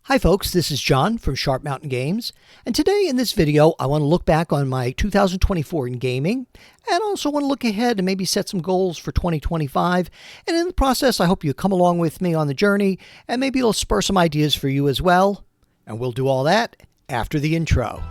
Hi folks, this is John from Sharp Mountain Games, and today in this video I want to look back on my 2024 in gaming, and also want to look ahead and maybe set some goals for 2025, and in the process I hope you come along with me on the journey, and maybe it'll spur some ideas for you as well, and we'll do all that after the intro.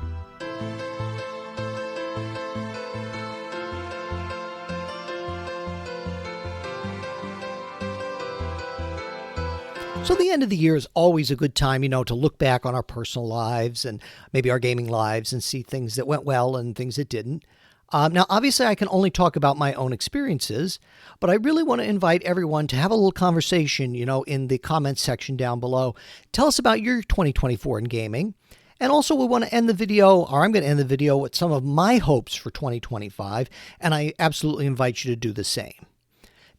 So the end of the year is always a good time, to look back on our personal lives and maybe our gaming lives and see things that went well and things that didn't. Now, obviously, I can only talk about my own experiences, but I really want to invite everyone to have a little conversation, in the comments section down below. Tell us about your 2024 in gaming. And also, we want to end the video, or I'm going to end the video with some of my hopes for 2025, and I absolutely invite you to do the same.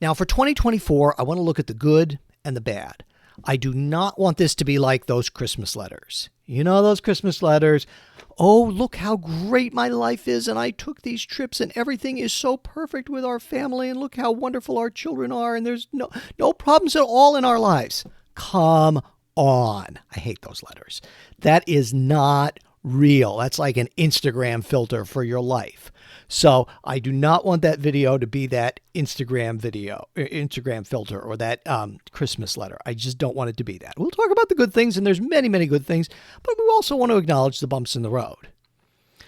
Now, for 2024, I want to look at the good and the bad. I do not want this to be like those Christmas letters. Those Christmas letters. Oh, look how great my life is, and I took these trips, and everything is so perfect with our family, and look how wonderful our children are, and there's no problems at all in our lives. Come on. I hate those letters. That is not real. That's like an Instagram filter for your life. So I do not want that video to be that Instagram filter or that Christmas letter. I just don't want it to be that. We'll talk about the good things, and there's many, many good things, but we also want to acknowledge the bumps in the road.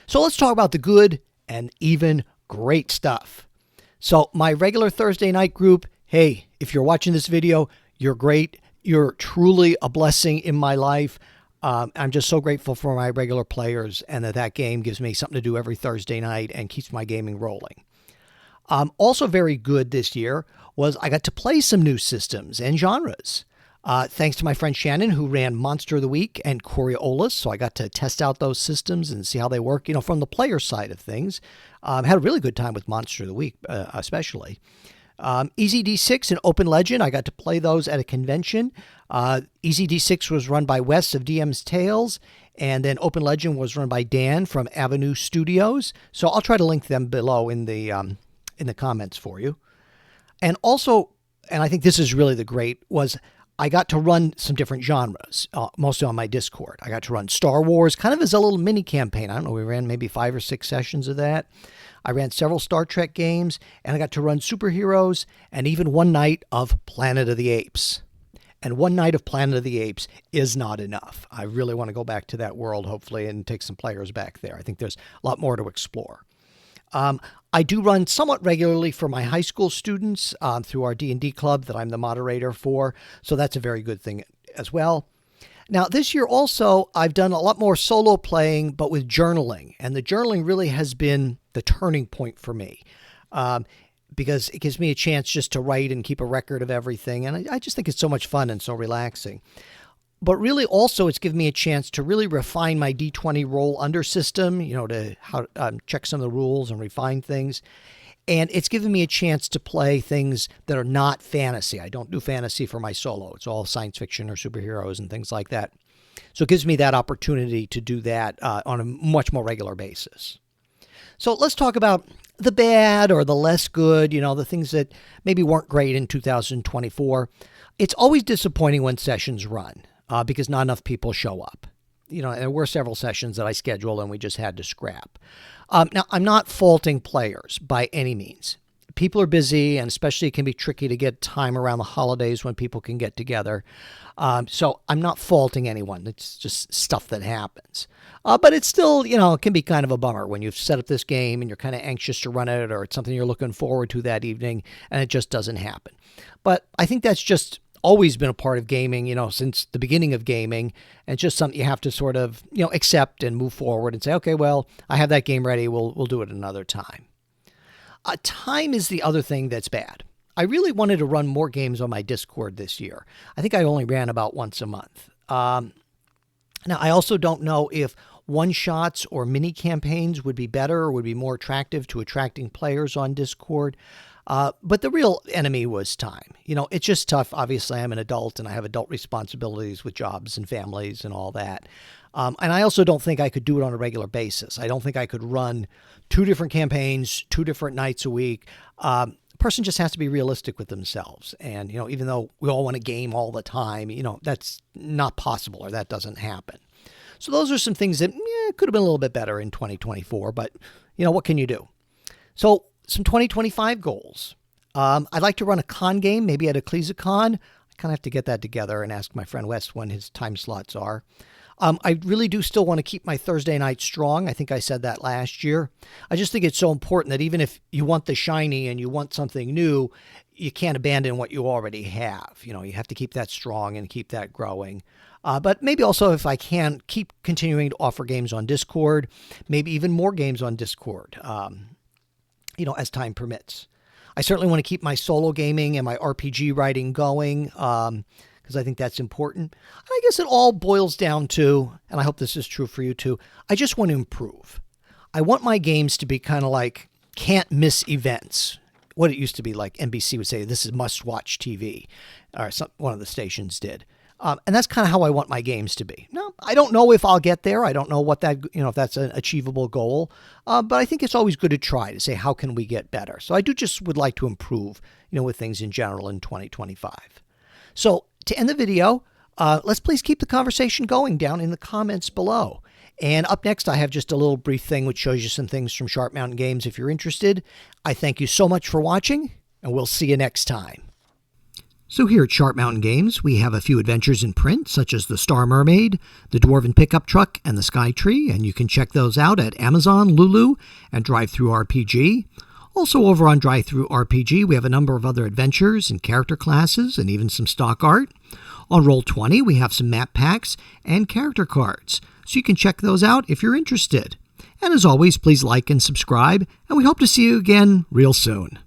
So let's talk about the good and even great stuff. So my regular Thursday night group, hey, if you're watching this video, you're great. You're truly a blessing in my life. I'm just so grateful for my regular players, and that game gives me something to do every Thursday night and keeps my gaming rolling. Also very good this year was I got to play some new systems and genres. Thanks to my friend Shannon, who ran Monster of the Week and Coriolis, so I got to test out those systems and see how they work, from the player side of things. Had a really good time with Monster of the Week, especially. Easy D6 and Open Legend, I got to play those at a convention. Easy D6 was run by Wes of DM's Tales, and then Open Legend was run by Dan from Avenue Studios. So I'll try to link them below in the comments for you. And also, and I think this is really the great, was I got to run some different genres, mostly on my Discord. I got to run Star Wars, kind of as a little mini campaign. I don't know, we ran maybe 5 or 6 sessions of that. I ran several Star Trek games, and I got to run superheroes, and even one night of Planet of the Apes. And one night of Planet of the Apes is not enough. I really want to go back to that world, hopefully, and take some players back there. I think there's a lot more to explore. I do run somewhat regularly for my high school students through our D&D club that I'm the moderator for, so that's a very good thing as well. Now, this year also, I've done a lot more solo playing, but with journaling. And the journaling really has been the turning point for me because it gives me a chance just to write and keep a record of everything. And I just think it's so much fun and so relaxing. But really also, it's given me a chance to really refine my D20 roll under system, to check some of the rules and refine things. And it's given me a chance to play things that are not fantasy. I don't do fantasy for my solo. It's all science fiction or superheroes and things like that. So it gives me that opportunity to do that on a much more regular basis. So let's talk about the bad or the less good, the things that maybe weren't great in 2024. It's always disappointing when sessions run because not enough people show up. There were several sessions that I scheduled and we just had to scrap. Now, I'm not faulting players by any means. People are busy, and especially it can be tricky to get time around the holidays when people can get together. So I'm not faulting anyone. It's just stuff that happens. But it's still, it can be kind of a bummer when you've set up this game and you're kind of anxious to run it, or it's something you're looking forward to that evening and it just doesn't happen. But I think that's just always been a part of gaming, since the beginning of gaming, and it's just something you have to sort of, accept and move forward and say, okay, well, I have that game ready. We'll do it another time. Time is the other thing that's bad. I really wanted to run more games on my Discord this year. I think I only ran about once a month. Now, I also don't know if one-shots or mini campaigns would be better or would be more attractive to attracting players on Discord. But the real enemy was time. It's just tough. Obviously, I'm an adult and I have adult responsibilities with jobs and families and all that. And I also don't think I could do it on a regular basis. I don't think I could run 2 different campaigns, 2 different nights a week. a person just has to be realistic with themselves. And, even though we all want to game all the time, that's not possible, or that doesn't happen. So those are some things that could have been a little bit better in 2024, but what can you do? So some 2025 goals. I'd like to run a con game, maybe at EcclesiaCon. I kind of have to get that together and ask my friend Wes when his time slots are. I really do still want to keep my Thursday night strong. I think I said that last year. I just think it's so important that even if you want the shiny and you want something new, you can't abandon what you already have. You have to keep that strong and keep that growing. But maybe also, if I can, keep continuing to offer games on Discord, maybe even more games on Discord, as time permits. I certainly want to keep my solo gaming and my RPG writing going, because I think that's important. And I guess it all boils down to, and I hope this is true for you too, I just want to improve. I want my games to be kind of like can't miss events. What it used to be like NBC would say, this is must-watch TV, or one of the stations did. And that's kind of how I want my games to be. Now, I don't know if I'll get there. I don't know what that, if that's an achievable goal. But I think it's always good to try to say, how can we get better? So I just would like to improve, with things in general in 2025. So to end the video, let's please keep the conversation going down in the comments below. And up next, I have just a little brief thing which shows you some things from Sharp Mountain Games if you're interested. I thank you so much for watching, and we'll see you next time. So here at Sharp Mountain Games, we have a few adventures in print, such as the Star Mermaid, the Dwarven Pickup Truck, and the Sky Tree, and you can check those out at Amazon, Lulu, and drivethrurpg. Also over on drivethrurpg, we have a number of other adventures and character classes, and even some stock art. On Roll20, we have some map packs and character cards, so you can check those out if you're interested. And as always, please like and subscribe, and we hope to see you again real soon.